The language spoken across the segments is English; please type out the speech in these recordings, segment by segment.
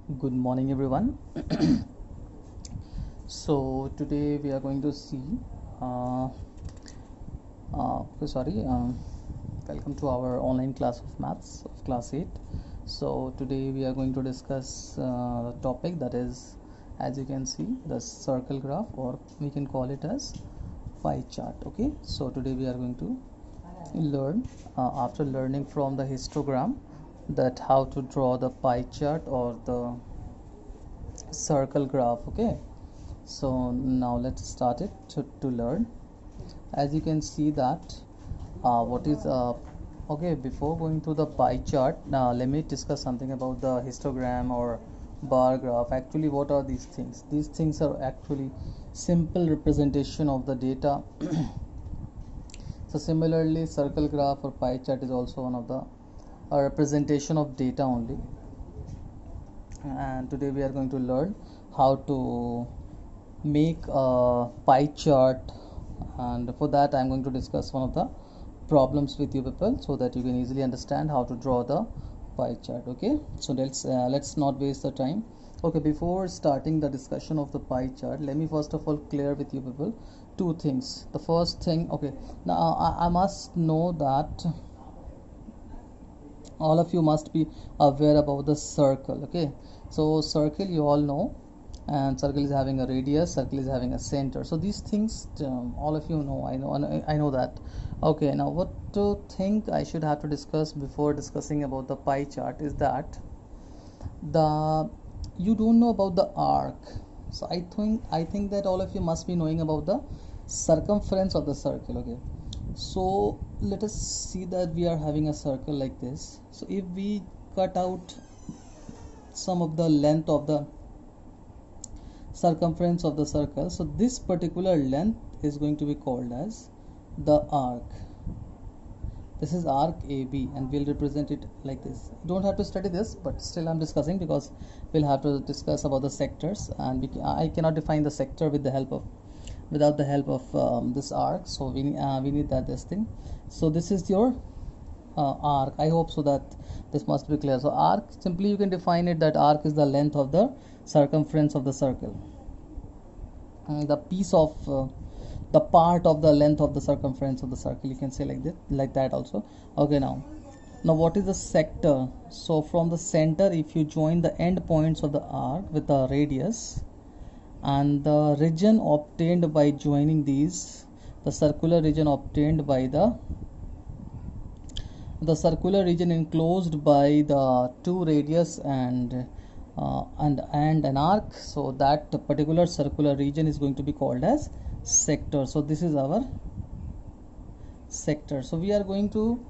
Good morning, everyone. So today we are going to see. Uh, sorry. Welcome to our online class of maths of class 8. So today we are going to discuss the topic that is, as you can see, the circle graph, or we can call it as pie chart. Okay. So today we are going to learn after learning from the histogram that how to draw the pie chart or the circle graph. Okay, so now let's start it to learn. As you can see that what is okay, before going to the pie chart, let me discuss something about the histogram or bar graph. Actually, what are these things? These things are actually simple representation of the data. So similarly, circle graph or pie chart is also one of the representation of data only. And today we are going to learn how to make a pie chart, and for that I'm going to discuss one of the problems with you people so that you can easily understand how to draw the pie chart. Okay, so let's not waste the time. Okay, before starting the discussion of the pie chart, let me first of all clear with you people two things. The first thing, okay, now I must know that all of you must be aware about the circle. Okay, so circle you all know, and circle is having a radius, circle is having a center. So these things all of you know. I know that. Okay, now what to think I should have to discuss before discussing about the pie chart is that the you don't know about the arc. So I think that all of you must be knowing about the circumference of the circle. Okay, so let us see that we are having a circle like this. So if we cut out some of the length of the circumference of the circle, so this particular length is going to be called as the arc. This is arc AB, and we'll represent it like this. You don't have to study this, but still I'm discussing because we'll have to discuss about the sectors, and I cannot define the sector without the help of this arc. So we need that this thing. So this is your arc. I hope so that this must be clear. So arc, simply you can define it that arc is the length of the circumference of the circle, the piece of the part of the length of the circumference of the circle, you can say like that also. Okay, now what is the sector? So from the center, if you join the end points of the arc with the radius, and the region obtained by joining these, the circular region obtained by the circular region enclosed by the two radius and an arc, so that particular circular region is going to be called as sector. So this is our sector. So we are going to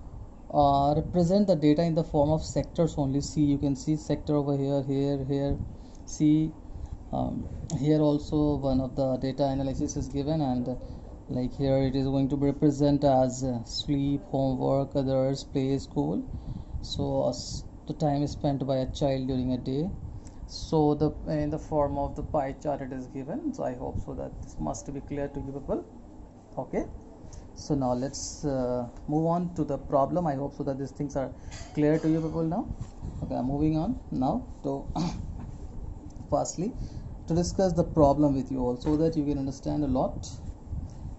represent the data in the form of sectors only. See, you can see sector over here. See, here also one of the data analysis is given, and like here it is going to be represent as sleep, homework, others, play, school. So the time is spent by a child during a day. So the in the form of the pie chart it is given. So I hope so that this must be clear to you people. Okay, so now let's move on to the problem. I hope so that these things are clear to you people now. Okay, I'm moving on now to firstly to discuss the problem with you all so that you can understand a lot.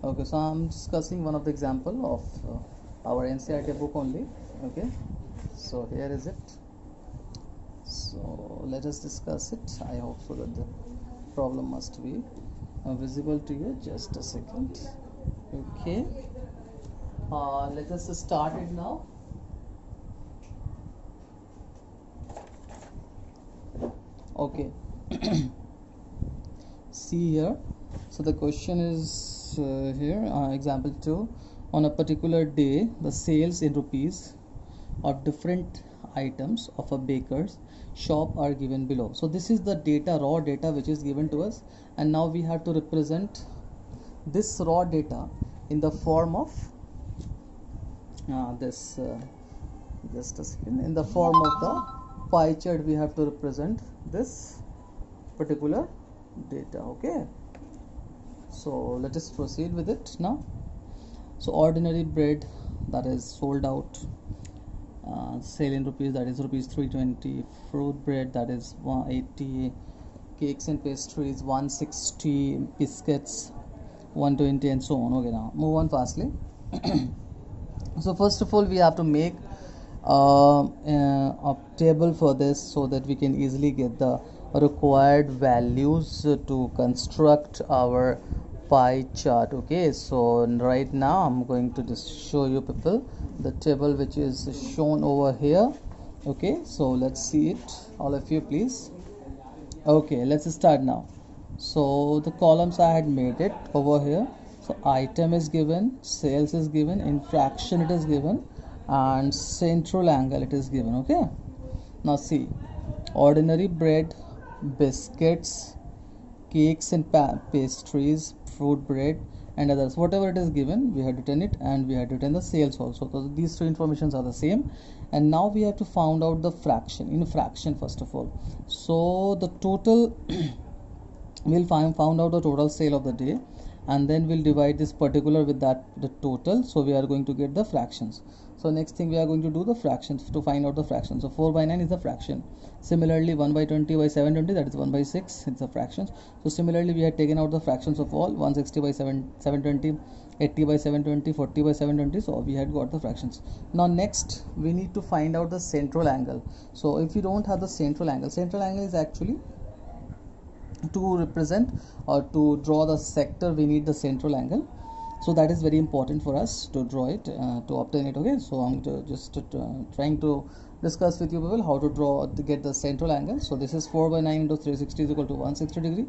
Okay, so I'm discussing one of the example of our NCERT book only. Okay, so here is it. So let us discuss it. I hope so that the problem must be visible to you. Just a second. Okay, let us start it now. Okay, see here. So the question is here, example 2. On a particular day, the sales in rupees of different items of a baker's shop are given below. So this is the data, raw data, which is given to us, and now we have to represent this raw data in the form of just a second, in the form of the pie chart. We have to represent this particular data. Okay, so let us proceed with it now. So ordinary bread that is sold out sale in rupees, that is rupees 320. Fruit bread, that is 180. Cakes and pastries 160. Biscuits 120, and so on. Okay, now move on fastly. So first of all, we have to make a table for this, so that we can easily get the required values to construct our pie chart. Okay, so right now I'm going to just show you people the table which is shown over here. Okay, so let's see it, all of you please. Okay, let's start now. So the columns I had made it over here. So item is given, sales is given, in fraction it is given, and central angle it is given. Okay, now see, ordinary bread, biscuits, cakes and pastries, fruit bread, and others, whatever it is given, we had written it, and we had written the sales also. So these two informations are the same, and now we have to find out the fraction. In fraction, first of all, so the total we'll found out the total sale of the day, and then we'll divide this particular with that the total, so we are going to get the fractions. So next thing, we are going to do the fractions to find out the fraction. So 4 by 9 is the fraction. Similarly, 1 by 20 by 720, that is 1 by 6, it's a fractions. So similarly, we had taken out the fractions of all, 160 by 720, 80 by 720, 40 by 720. So we had got the fractions. Now next, we need to find out the central angle. So if you don't have the central angle is actually to represent or to draw the sector, we need the central angle. So that is very important for us to draw it, to obtain it. Okay, so I'm just trying to discuss with you people how to draw to get the central angle. So this is 4 by 9 into 360 is equal to 160 degree.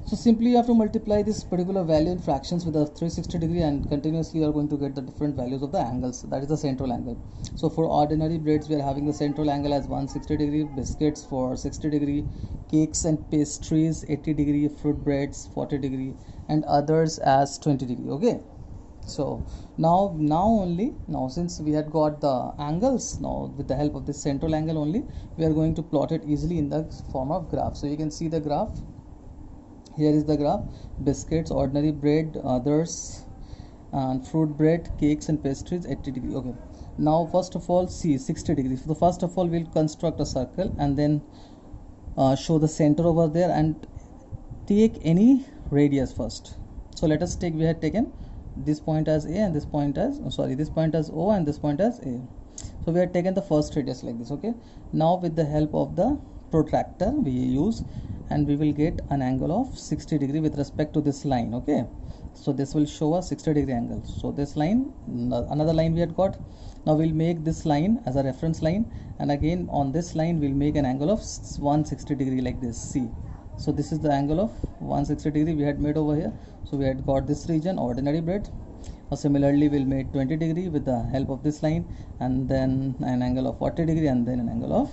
So simply you have to multiply this particular value in fractions with a 360 degree, and continuously you are going to get the different values of the angles. That is the central angle. So for ordinary breads, we are having the central angle as 160 degree, biscuits for 60 degree, cakes and pastries 80 degree, fruit breads 40 degree, and others as 20 degree. Okay, so now since we had got the angles, now with the help of this central angle only, we are going to plot it easily in the form of graph. So you can see the graph. Here is the graph: biscuits, ordinary bread, others, and fruit bread, cakes and pastries 80 degree. Okay, now first of all, see 60 degrees. So first of all, we'll construct a circle, and then show the center over there, and take any radius first. So let us take, we had taken this point as A, and this point as this point as O, and this point as A. So we had taken the first radius like this. Okay, now with the help of the protractor we use, and we will get an angle of 60 degree with respect to this line. Okay, so this will show a 60 degree angle. So this line, another line we had got. Now we'll make this line as a reference line, and again on this line we'll make an angle of 160 degree like this. See, so this is the angle of 160 degree we had made over here. So we had got this region, ordinary bread. Similarly, we'll make 20 degree with the help of this line, and then an angle of 40 degree, and then an angle of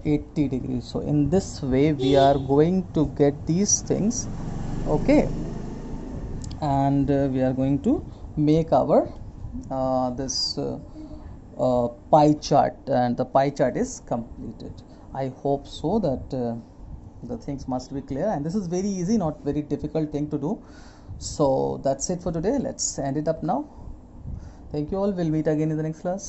80 degrees. So in this way we are going to get these things. Okay, and we are going to make our this pie chart, and the pie chart is completed. I hope so that the things must be clear, and this is very easy, not very difficult thing to do. So that's it for today. Let's end it up now. Thank you all. We'll meet again in the next class.